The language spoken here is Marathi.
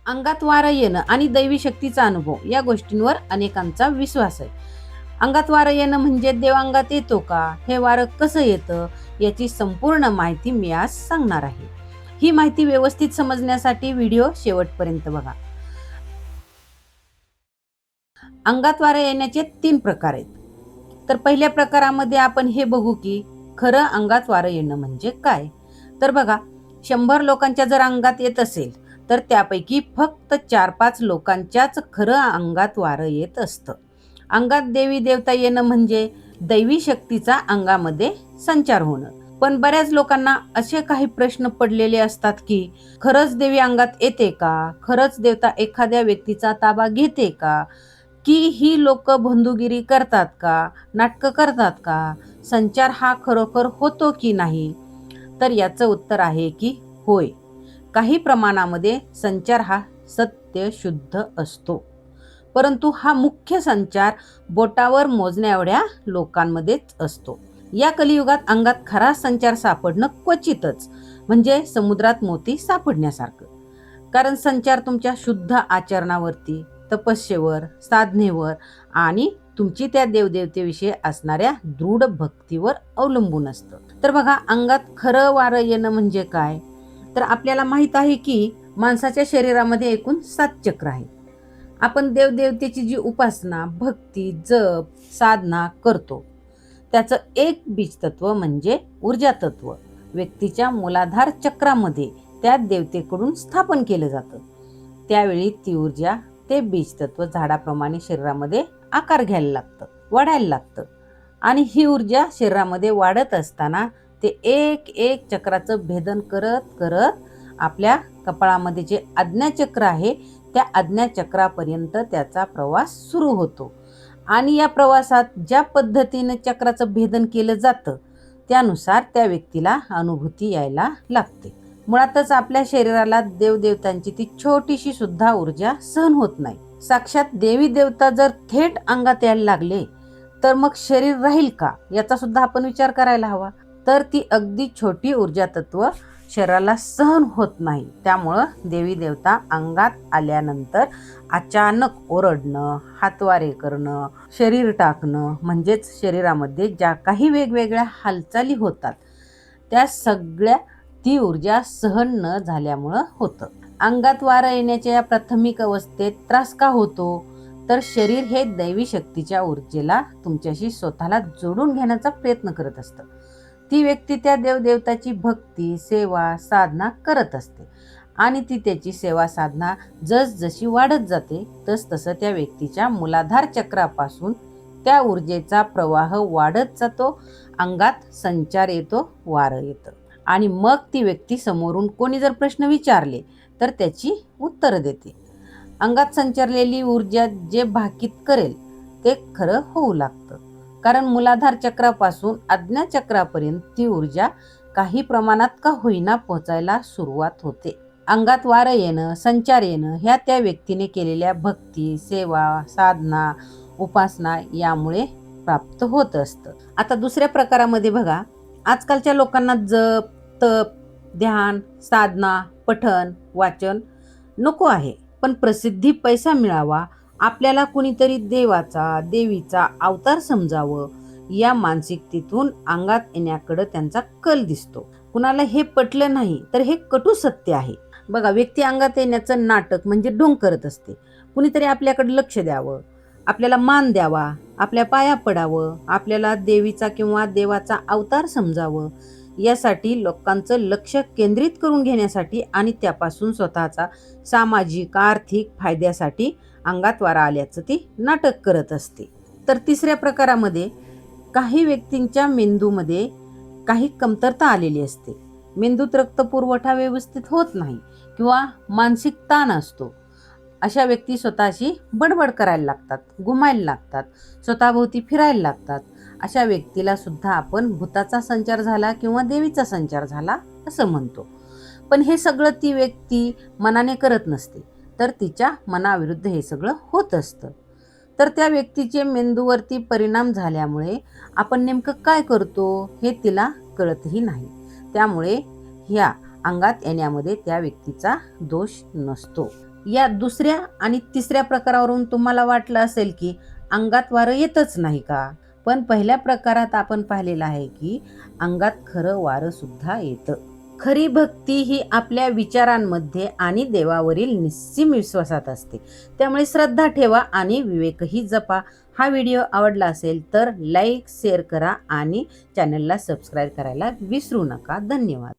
अंगात वारं येणं आणि दैवी शक्तीचा अनुभव या गोष्टींवर अनेकांचा विश्वास आहे. अंगात वारं येणं म्हणजे देव अंगात येतो का? हे वारं कसं येतं? याची संपूर्ण माहिती मी आज सांगणार आहे. ही माहिती व्यवस्थित समजण्यासाठी व्हिडिओ शेवटपर्यंत बघा. अंगात वारं येण्याचे 3 प्रकार आहेत. तर पहिल्या प्रकारामध्ये आपण हे बघू की खरं अंगात वारं येणं म्हणजे काय? तर बघा, 100 लोकांच्या जर अंगात येत असेल तर त्यापैकी फक्त 4-5 लोकांच्याच खरं अंगात वारं येत असतं. अंगात देवी देवता येणं म्हणजे दैवी शक्तीचा अंगामध्ये संचार होणं. पण बऱ्याच लोकांना असे काही प्रश्न पडलेले असतात की खरंच देवी अंगात येते का? खरंच देवता एखाद्या व्यक्तीचा ताबा घेते का? की ही लोक भोंदूगिरी करतात का? नाटकं करतात का? संचार हा खरोखर होतो की नाही? तर याचं उत्तर आहे की होय. काही प्रमाणामध्ये संचार हा सत्य शुद्ध असतो. परंतु हा मुख्य संचार बोटावर मोजण्या एवढ्या लोकांमध्येच असतो. या कलियुगात अंगात खरा संचार सापडणं क्वचितच, म्हणजे समुद्रात मोती सापडण्यासारखं. कारण संचार तुमच्या शुद्ध आचरणावरती, तपस्येवर, साधनेवर आणि तुमची त्या देवदेवतेविषयी असणाऱ्या दृढ भक्तीवर अवलंबून असतं. तर बघा, अंगात खरं वारं येणं म्हणजे काय? तर आपल्याला माहित आहे की माणसाच्या शरीरामध्ये एकूण 7 चक्र आहेत. आपण देवदेवतेची जी उपासना, भक्ती, जप, साधना करतो, त्याचं एक बीज तत्व म्हणजे ऊर्जा तत्व व्यक्तीच्या मूलाधार चक्रामध्ये त्या देवतेकडून स्थापन केलं जातं. त्यावेळी ती ऊर्जा, ते बीज तत्व झाडाप्रमाणे शरीरामध्ये आकार घ्यायला लागतं, वाढायला लागतं. आणि ही ऊर्जा शरीरामध्ये वाढत असताना ते एक एक चक्राचं भेदन करत करत आपल्या कपाळामध्ये जे आज्ञाचक्र आहे त्या आज्ञाचक्रापर्यंत त्याचा प्रवास सुरू होतो. आणि या प्रवासात ज्या पद्धतीने चक्राचं भेदन केलं जातं त्यानुसार त्या व्यक्तीला अनुभूती यायला लागते. मुळातच आपल्या शरीराला देवदेवतांची ती छोटीशी सुद्धा ऊर्जा सहन होत नाही. साक्षात देवी देवता जर थेट अंगात यायला लागले तर मग शरीर राहील का, याचा सुद्धा आपण विचार करायला हवा. तर ती अगदी छोटी ऊर्जा तत्व शरीराला सहन होत नाही. त्यामुळं देवी देवता अंगात आल्यानंतर अचानक ओरडणं, हातवारे करणं, शरीर टाकणं, म्हणजेच शरीरामध्ये ज्या काही वेगवेगळ्या हालचाली होतात त्या सगळ्या ती ऊर्जा सहन न झाल्यामुळं होतं. अंगात वारं येण्याच्या या प्राथमिक अवस्थेत त्रास का होतो? तर शरीर हे दैवी शक्तीच्या ऊर्जेला तुमच्याशी स्वतःला जोडून घेण्याचा प्रयत्न करत असतं. ती व्यक्ती त्या देवदेवताची भक्ती, सेवा, साधना करत असते आणि ती त्याची सेवा साधना जसजशी वाढत जाते तसतसं त्या व्यक्तीच्या मूलाधार चक्रापासून त्या ऊर्जेचा प्रवाह वाढत जातो, अंगात संचार येतो, वारं येतं. आणि मग ती व्यक्ती समोरून कोणी जर प्रश्न विचारले तर त्याची उत्तरं देते. अंगात संचारलेली ऊर्जा जे भाकीत करेल ते खरं होऊ लागतं. कारण मूलाधार चक्रापासून आज्ञा चक्रापर्यंत ती ऊर्जा काही प्रमाणात का होईना पोहोचायला सुरुवात होते. अंगात वारं येणं, संचार येणं ह्या त्या व्यक्तीने केलेल्या भक्ती, सेवा, साधना, उपासना यामुळे प्राप्त होत असतं. आता दुसऱ्या प्रकारामध्ये बघा, आजकालच्या लोकांना जप, तप, ध्यान, साधना, पठण, वाचन नको आहे. पण प्रसिद्धी, पैसा मिळावा, आपल्याला कुणीतरी देवाचा, देवीचा अवतार समजावं या मानसिकतेतून अंगात येण्याकडे त्यांचा कल दिसतो. कुणाला हे पटलं नाही तर हे कटू सत्य आहे. बघा, व्यक्ती अंगात येण्याचं नाटक म्हणजे ढोंग करत असते. कुणीतरी आपल्याकडे लक्ष द्यावं, आपल्याला मान द्यावा, आपल्या पाया पडावं, आपल्याला देवीचा किंवा देवाचा अवतार समजावं यासाठी लोकांचं लक्ष केंद्रित करून घेण्यासाठी आणि त्यापासून स्वतःचा सामाजिक, आर्थिक फायद्यासाठी अंगात वारा आल्याचं ती नाटक करत असते. तर तिसऱ्या प्रकारामध्ये काही व्यक्तींच्या मेंदूमध्ये काही कमतरता आलेली असते. मेंदूत रक्तपुरवठा व्यवस्थित होत नाही किंवा मानसिक ताण असतो. अशा व्यक्ती स्वतःशी बडबड करायला लागतात, घुमायला लागतात, स्वतःभोवती फिरायला लागतात. अशा व्यक्तीला सुद्धा आपण भूताचा संचार झाला किंवा देवीचा संचार झाला असं म्हणतो. पण हे सगळं ती व्यक्ती मनाने करत नसते, तर तिच्या मनाविरुद्ध हे सगळं होत असतं. तर त्या व्यक्तीचे मेंदूवरती परिणाम झाल्यामुळे आपण नेमकं काय करतो हे तिला कळतही नाही. त्यामुळे ह्या अंगात येण्यामध्ये त्या व्यक्तीचा दोष नसतो. या दुसऱ्या आणि तिसऱ्या प्रकारावरून तुम्हाला वाटलं असेल की अंगात वारं येतच नाही का? पण पहिल्या प्रकारात आपण पाहिलेलं आहे की अंगात खरं वारं सुद्धा येतं. खरी भक्ती ही आपल्या विचारांमध्ये आणि देवावरील निस्सीम विश्वासात असते. त्यामुळे श्रद्धा ठेवा आणि विवेकही जपा. हा व्हिडिओ आवडला असेल तर लाईक, शेअर करा आणि चॅनलला सबस्क्राईब करायला विसरू नका. धन्यवाद.